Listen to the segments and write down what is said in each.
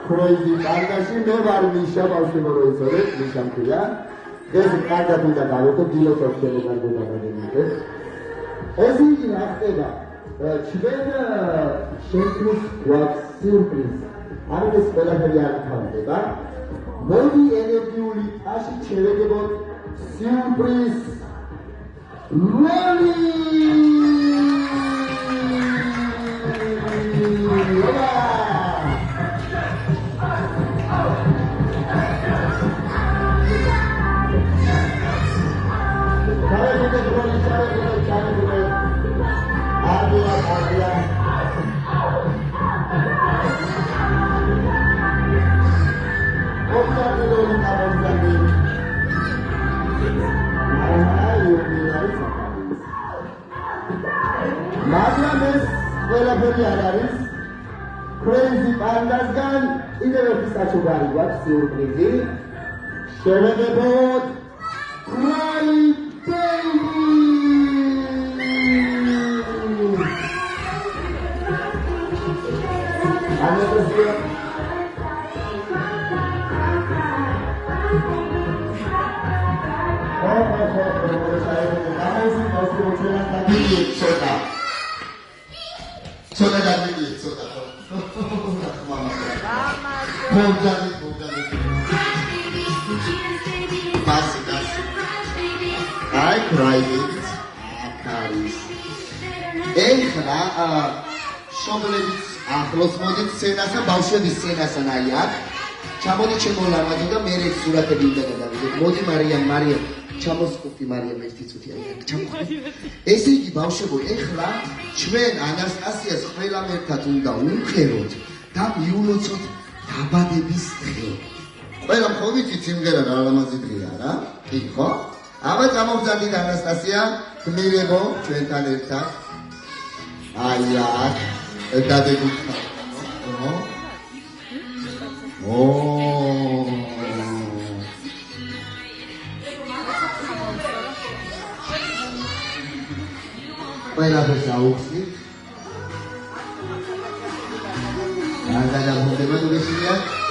Crazy, Bandashi, never Misha, Bashimoro, Mishamkia. There's a Kata Pita Karuto, Kilo of Telegram. As he after Chibeta Shakus was surprise. I was Pelaharian Kandeba. Modi energy, Ashi Cherekabo, surprise. Crazy Pandas gun, either of the Sachugari, what's your crazy? Share the boat, cry baby! Another here. I cried it. Ეხლა შობლების ახლოს მოდით სცენასა ბავშვების სცენასა ნაიაკ ჩამოდი ჩემო ლამაზო და მე ეს სურათები უნდა გადავიდეთ მოდი მარიამ ჩამოსკუპი მარიამ ერთი წუთი აი ჩამოდი ესე იგი ბავშვებო ეხლა ჩვენ ანასტასიას ყველამ ერთად უნდა უხეროთ და მიულოცოთ დაბადების დღე ყველამ ხო ვიცით სიმღერა რა ლამაზი დღეა რა კი ხო აბა წამოვძანდით ანასტასია გმირებო ჩვენთან ერთად Aya, dade gukha. Oh. Pela pesauksi. Anda da bundema do vestido.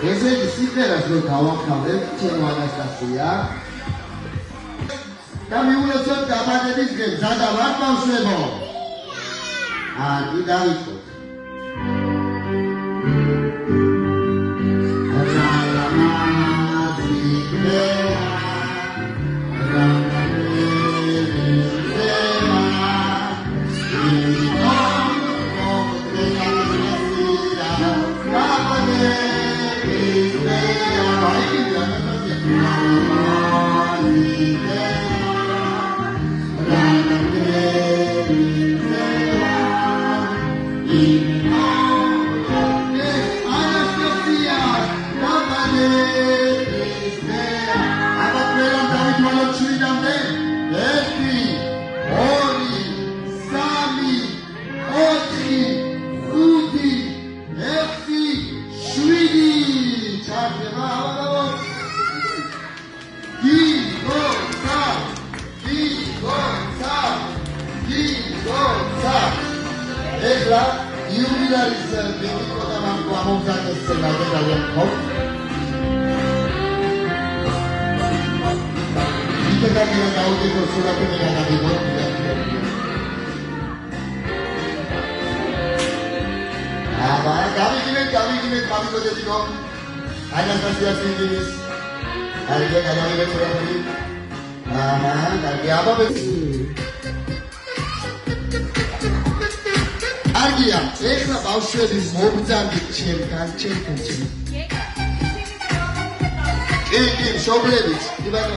Ese disipera su kawakave cheno Anastasия. Kamiulocot dabadebis gel zada var bavshvebo. Didavitxot. აბილარის ბიბიკო და მამკო ამომზადეს სცენაზე ძალიან ხო? იქედან გაუდეკო სურათები გადავიღო. აბა, გავიგინეთ, მამიკოძეციკო. ანასტასია სინგინის. არიგე გადავიღეთ სურათები. კარგი, აბა კარგია, ეხლა ბავშვები მობრძანდით ჩემთან. კი, მშობლებით.